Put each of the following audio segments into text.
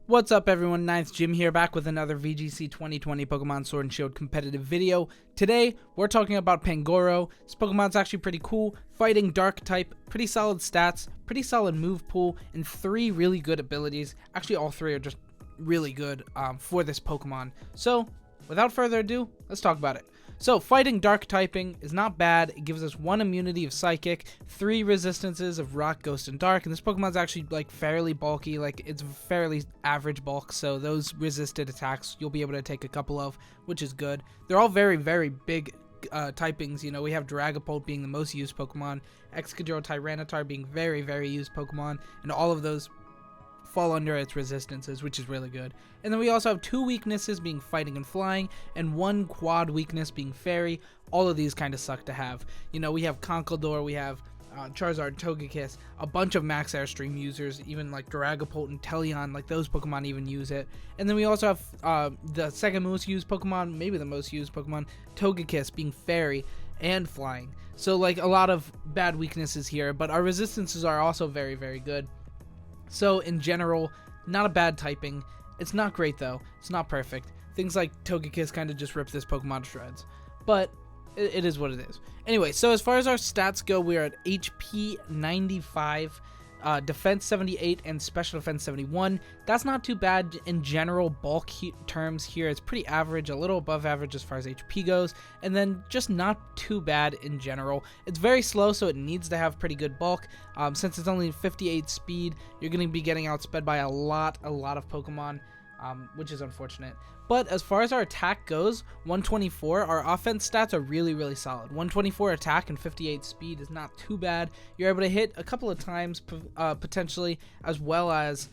What's up everyone, Ninth Jim here, back with another VGC 2020 Pokemon Sword and Shield competitive video. Today, we're talking about Pangoro. This Pokemon's actually pretty cool, fighting dark type, pretty solid stats, pretty solid move pool, and 3 really good abilities. Actually, all 3 are just really good for this Pokemon. So, without further ado, let's talk about it. So, fighting dark typing is not bad. It gives us 1 immunity of Psychic, 3 resistances of Rock, Ghost, and Dark, and this Pokemon's actually like fairly bulky, like it's fairly average bulk, so those resisted attacks you'll be able to take a couple of, which is good. They're all very, very big typings. You know, we have Dragapult being the most used Pokemon, Excadrill, Tyranitar being very, very used Pokemon, and all of those fall under its resistances, which is really good. And then we also have 2 weaknesses being Fighting and Flying, and 1 quad weakness being Fairy. All of these kind of suck to have. You know, we have Conkeldurr, we have Charizard, Togekiss, a bunch of Max Airstream users, even like Dragapult and Teleon, like those Pokemon even use it. And then we also have the second most used Pokemon, maybe the most used Pokemon, Togekiss being Fairy and Flying. So like a lot of bad weaknesses here, but our resistances are also very, very good. So, in general, not a bad typing. It's not great, though. It's not perfect. Things like Togekiss kind of just rip this Pokemon to shreds. But, it is what it is. Anyway, so as far as our stats go, we are at HP 95, Defense 78, and Special Defense 71. That's not too bad in general bulk terms here. It's pretty average, a little above average as far as HP goes, and then just not too bad in general. It's very slow, so it needs to have pretty good bulk. Since it's only 58 speed, you're going to be getting outsped by a lot of Pokemon, which is unfortunate. But as far as our attack goes, 124, our offense stats are really, really solid. 124 attack and 58 speed is not too bad. You're able to hit a couple of times potentially, as well as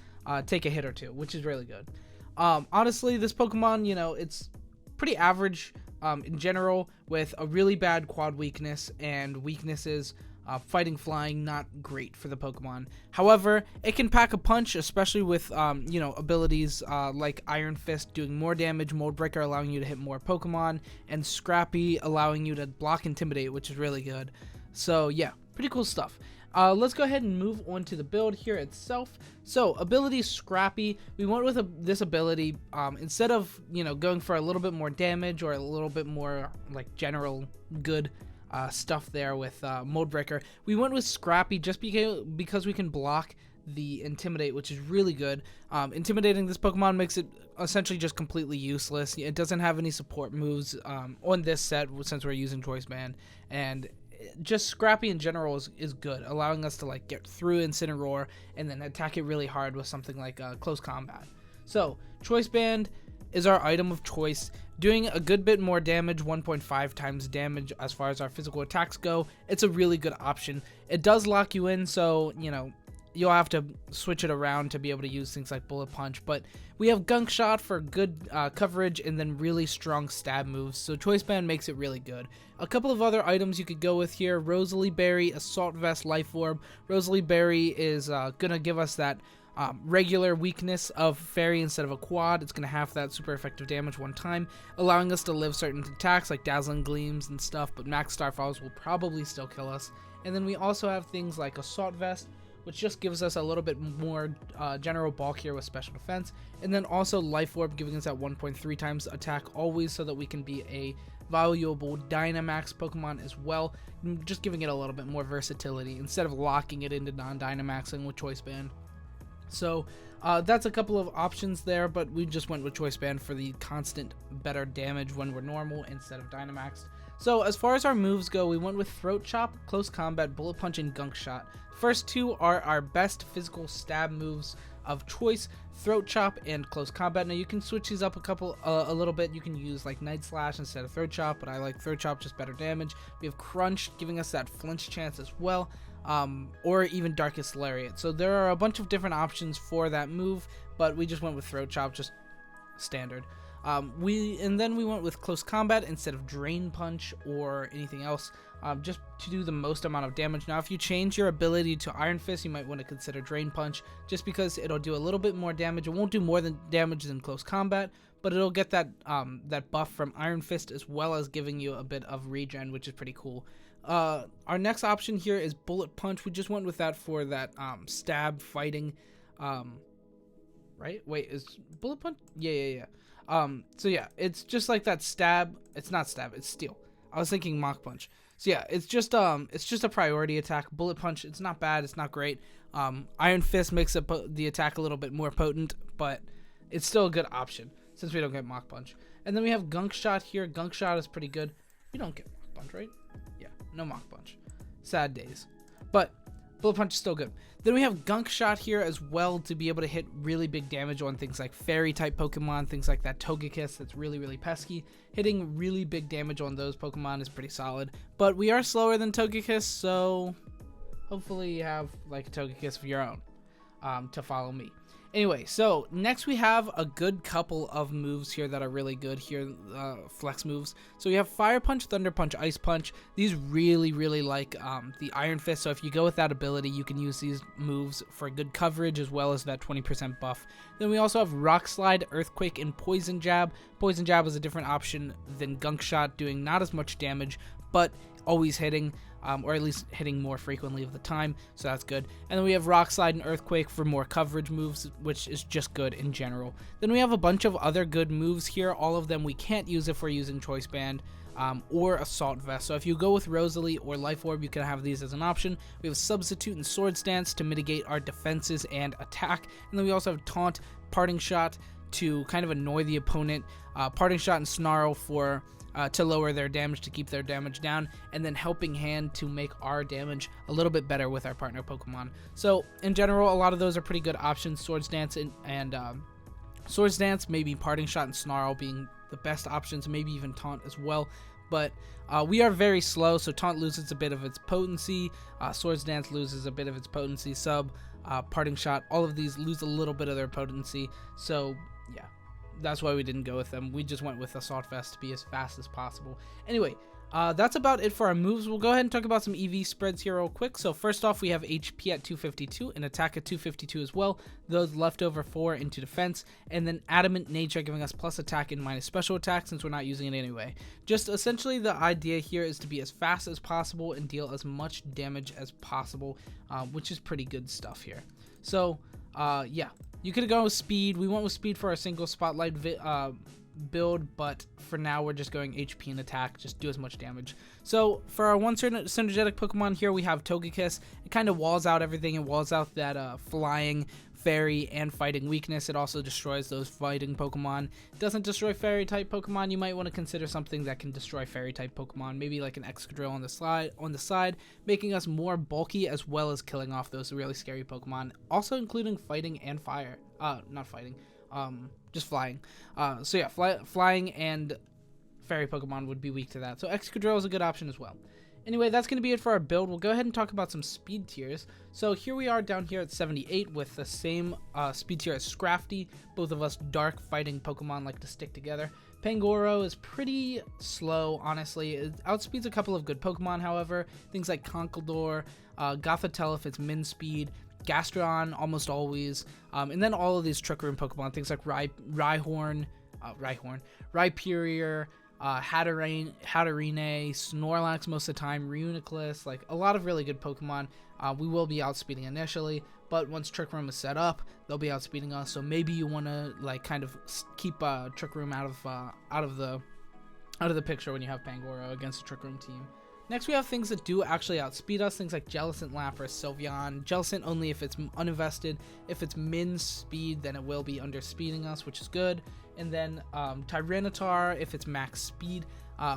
take a hit or two, which is really good. Honestly, this Pokemon, you know, it's pretty average in general, with a really bad quad weakness and weaknesses. Fighting, Flying, not great for the Pokemon. However, it can pack a punch, especially with, you know, abilities like Iron Fist doing more damage, Mold Breaker allowing you to hit more Pokemon, and Scrappy allowing you to block Intimidate, which is really good. So, yeah, pretty cool stuff. Let's go ahead and move on to the build here itself. So, ability Scrappy, we went with this ability, instead of, you know, going for a little bit more damage or a little bit more, like, general good stuff there with Mold Breaker, we went with Scrappy just because we can block the Intimidate, which is really good. Intimidating this Pokemon makes it essentially just completely useless. It doesn't have any support moves on this set since we're using Choice Band, and just Scrappy in general is good, allowing us to like get through Incineroar and then attack it really hard with something like Close Combat. So Choice Band is our item of choice, doing a good bit more damage, 1.5 times damage as far as our physical attacks go. It's a really good option. It does lock you in, so, you know, you'll have to switch it around to be able to use things like Bullet Punch, but we have Gunk Shot for good coverage and then really strong stab moves, so Choice Band makes it really good. A couple of other items you could go with here: Rosalie Berry, Assault Vest, Life Orb. Rosalie Berry is gonna give us that regular weakness of Fairy instead of a quad. It's going to have that super effective damage one time, allowing us to live certain attacks like Dazzling Gleams and stuff, but Max Starfalls will probably still kill us. And then we also have things like Assault Vest, which just gives us a little bit more general bulk here with special defense, and then also Life Orb giving us that 1.3 times attack always, so that we can be a valuable Dynamax Pokemon as well, just giving it a little bit more versatility instead of locking it into non-Dynamaxing with Choice Band. So that's a couple of options there, but we just went with Choice Band for the constant better damage when we're normal instead of Dynamaxed. So as far as our moves go, we went with Throat Chop, Close Combat, Bullet Punch, and Gunk Shot. First 2 are our best physical stab moves of choice: Throat Chop and Close Combat. Now you can switch these up a little bit. You can use like Night Slash instead of Throat Chop, but I like Throat Chop, just better damage. We have Crunch giving us that flinch chance as well, or even Darkest Lariat. So there are a bunch of different options for that move, but we just went with Throat Chop, just standard. And then we went with Close Combat instead of Drain Punch or anything else, just to do the most amount of damage. Now, if you change your ability to Iron Fist, you might want to consider Drain Punch, just because it'll do a little bit more damage. It won't do more damage than Close Combat, but it'll get that that buff from Iron Fist, as well as giving you a bit of regen, which is pretty cool. Our next option here is Bullet Punch. We just went with that for that stab fighting right? Wait, is bullet punch? Yeah. So yeah, it's just like that stab. It's not stab, it's steal. I was thinking Mach Punch. So yeah, it's just a priority attack. Bullet punch, it's not bad, it's not great. Iron Fist makes the attack a little bit more potent, but it's still a good option since we don't get Mach Punch. And then we have Gunk Shot here. Gunk Shot is pretty good. We don't get Mach Punch, right? Yeah, no Mach Punch. Sad days. But Bullet Punch is still good. Then we have Gunk Shot here as well to be able to hit really big damage on things like fairy type Pokemon, things like that Togekiss that's really, really pesky. Hitting really big damage on those Pokemon is pretty solid. But we are slower than Togekiss, so hopefully you have like a Togekiss of your own to follow me. Anyway, so next we have a good couple of moves here that are really good here, flex moves. So we have Fire Punch, Thunder Punch, Ice Punch. These really, really like the Iron Fist. So if you go with that ability, you can use these moves for good coverage as well as that 20% buff. Then we also have Rock Slide, Earthquake, and Poison Jab. Poison Jab is a different option than Gunk Shot, doing not as much damage, but always hitting. Or at least hitting more frequently of the time, so that's good. And then we have Rock Slide and Earthquake for more coverage moves, which is just good in general. Then we have a bunch of other good moves here. All of them we can't use if we're using Choice Band or Assault Vest. So if you go with Rosalie or Life Orb, you can have these as an option. We have Substitute and Sword Stance to mitigate our defenses and attack. And then we also have Taunt, Parting Shot to kind of annoy the opponent, Parting Shot and Snarl for to lower their damage, to keep their damage down, and then Helping Hand to make our damage a little bit better with our partner Pokemon. So in general, a lot of those are pretty good options. Sword Stance and Sword Stance, maybe Parting Shot and Snarl being the best options, maybe even Taunt as well. But we are very slow, so Taunt loses a bit of its potency, Sword Stance loses a bit of its potency, Parting Shot, all of these lose a little bit of their potency. So yeah, that's why we didn't go with them. We just went with Assault Vest to be as fast as possible. Anyway, that's about it for our moves. We'll go ahead and talk about some EV spreads here real quick. So first off, we have HP at 252 and attack at 252 as well. Those left over 4 into defense. And then Adamant Nature giving us plus attack and minus special attack since we're not using it anyway. Just essentially the idea here is to be as fast as possible and deal as much damage as possible, which is pretty good stuff here. So yeah. You could have gone with speed. We went with speed for our single spotlight build, but for now we're just going HP and attack, just do as much damage. So for our one synergetic Pokemon here, we have Togekiss. It kind of walls out everything. It walls out that flying, fairy, and fighting weakness. It also destroys those fighting Pokemon. It doesn't destroy fairy type Pokemon. You might want to consider something that can destroy fairy type Pokemon, maybe like an Excadrill on the side, making us more bulky as well as killing off those really scary Pokemon, also including fighting and fire. Not fighting, just flying. So yeah, flying and fairy Pokemon would be weak to that. So Excadrill is a good option as well. Anyway, that's going to be it for our build. We'll go ahead and talk about some speed tiers. So here we are down here at 78 with the same speed tier as Scrafty. Both of us dark fighting Pokemon like to stick together. Pangoro is pretty slow, honestly. It outspeeds a couple of good Pokemon, however. Things like Conkeldurr, Gothitelle if it's min speed, Gastron almost always, and then all of these Trick Room Pokemon, things like Rhyhorn, Rhyperior, Hatterene, Snorlax most of the time, Reuniclus, like a lot of really good Pokemon. We will be outspeeding initially, but once Trick Room is set up, they'll be outspeeding us. So maybe you want to like kind of keep Trick Room out of the picture when you have Pangoro against a Trick Room team. Next, we have things that do actually outspeed us, things like Jellicent, Lapras, Sylveon. Jellicent only if it's uninvested. If it's min speed, then it will be underspeeding us, which is good. And then Tyranitar if it's max speed,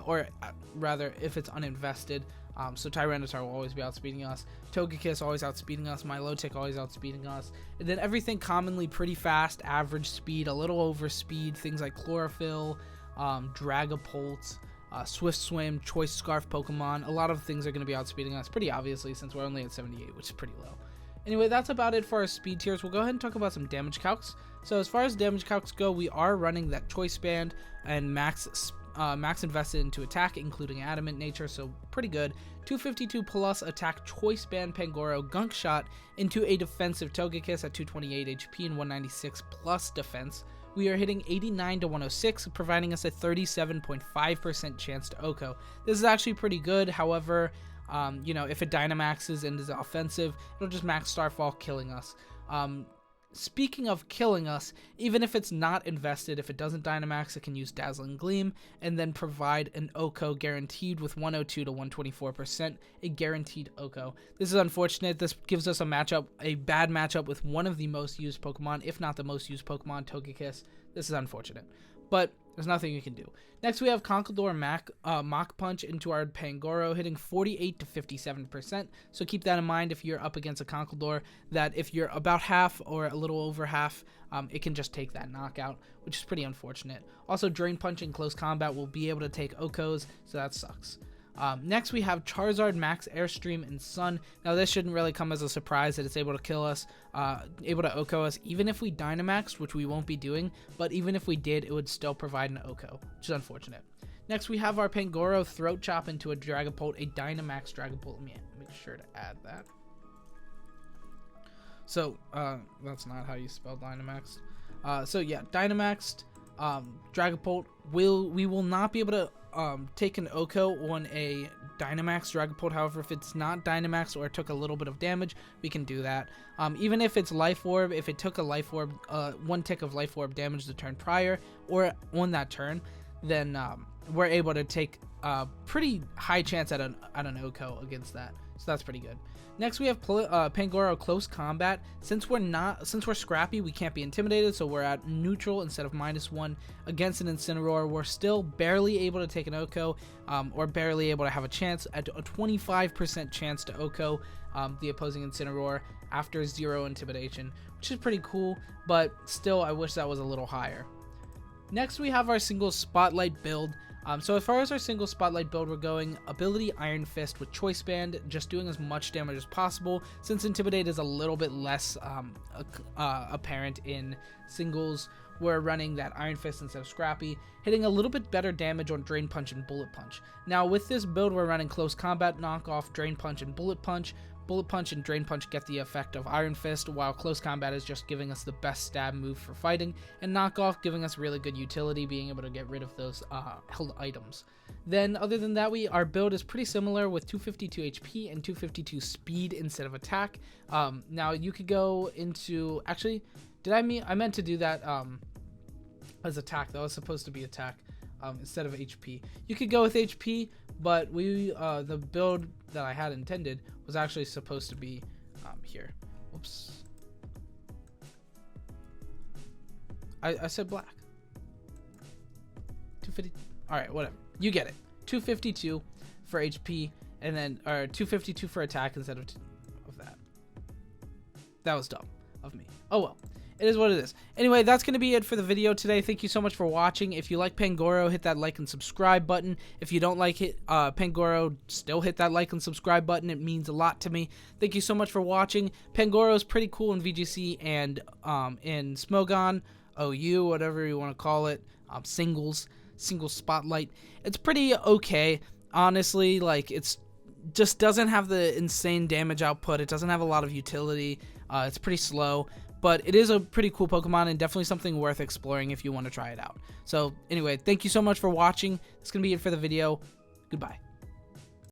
or rather if it's uninvested. So Tyranitar will always be outspeeding us. Togekiss always outspeeding us. Milotic always outspeeding us. And then everything commonly pretty fast, average speed, a little over speed. Things like Chlorophyll, Dragapult, Swift Swim, Choice Scarf Pokemon. A lot of things are going to be outspeeding us pretty obviously since we're only at 78, which is pretty low. Anyway, that's about it for our speed tiers. We'll go ahead and talk about some damage calcs. So as far as damage calcs go, we are running that Choice Band and max invested into attack, including Adamant Nature, so pretty good. 252 plus attack Choice Band Pangoro Gunk Shot into a defensive Togekiss at 228 HP and 196 plus defense. We are hitting 89 to 106, providing us a 37.5% chance to OHKO. This is actually pretty good. However, you know, if it Dynamaxes and is offensive, it'll just max Starfall, killing us. speaking of killing us, even if it's not invested, if it doesn't Dynamax, it can use Dazzling Gleam and then provide an OHKO guaranteed with 102 to 124%, a guaranteed OHKO. This is unfortunate. This gives us a bad matchup with one of the most used Pokemon, if not the most used Pokemon, Togekiss. This is unfortunate, but there's nothing you can do. Next, we have Conkeldurr Mach Punch into our Pangoro, hitting 48 to 57%. So keep that in mind if you're up against a Conkeldurr, that if you're about half or a little over half, it can just take that knockout, which is pretty unfortunate. Also, Drain Punch in close combat will be able to take OHKOs, so that sucks. Next, we have Charizard Max Airstream and Sun. Now, this shouldn't really come as a surprise that it's able to kill us, able to OHKO us, even if we Dynamaxed, which we won't be doing, but even if we did, it would still provide an OHKO, which is unfortunate. Next, we have our Pangoro Throat Chop into a Dragapult, a Dynamax Dragapult. Let me make sure to add that. So, that's not how you spell Dynamaxed. So, yeah, Dynamaxed Dragapult, we will not be able to take an OHKO on a Dynamax Dragapult. However, if it's not Dynamax or it took a little bit of damage, we can do that. Even if it's Life Orb, if it took a Life Orb, one tick of Life Orb damage the turn prior or on that turn, then we're able to take a pretty high chance at an OHKO against that. So that's pretty good. Next, we have Pangoro Close Combat. Since we're scrappy, we can't be intimidated, so we're at neutral instead of -1 against an Incineroar. We're still barely able to take an OHKO, or barely able to have a chance at a 25% chance to OHKO the opposing Incineroar after 0 intimidation, which is pretty cool, but still, I wish that was a little higher. Next, we have our single Spotlight build. So as far as our single Spotlight build, we're going ability Iron Fist with Choice Band, just doing as much damage as possible. Since Intimidate is a little bit less apparent in singles, we're running that Iron Fist instead of Scrappy, hitting a little bit better damage on Drain Punch and Bullet Punch. Now with this build, we're running Close Combat, Knockoff, Drain Punch, and Bullet Punch. Bullet Punch and Drain Punch get the effect of Iron Fist, while Close Combat is just giving us the best stab move for fighting, and Knockoff giving us really good utility, being able to get rid of those held items. Then, other than that, our build is pretty similar with 252 HP and 252 speed instead of attack. Now, you could go into... Actually, I meant to do that as attack. That was supposed to be attack instead of HP. You could go with HP, but the build that I had intended was actually supposed to be here. Whoops. I said black. 250. All right, whatever. You get it. 252 for HP, and then 252 for attack instead of that. That was dumb of me. Oh well. It is what it is. Anyway, that's going to be it for the video today. Thank you so much for watching. If you like Pangoro, hit that like and subscribe button. If you don't like it, Pangoro, still hit that like and subscribe button. It means a lot to me. Thank you so much for watching. Pangoro is pretty cool in VGC and in Smogon, OU, whatever you want to call it, single Spotlight. It's pretty okay, honestly. Like, it's just doesn't have the insane damage output. It doesn't have a lot of utility. It's pretty slow. But it is a pretty cool Pokemon and definitely something worth exploring if you want to try it out. So anyway, thank you so much for watching. That's going to be it for the video. Goodbye.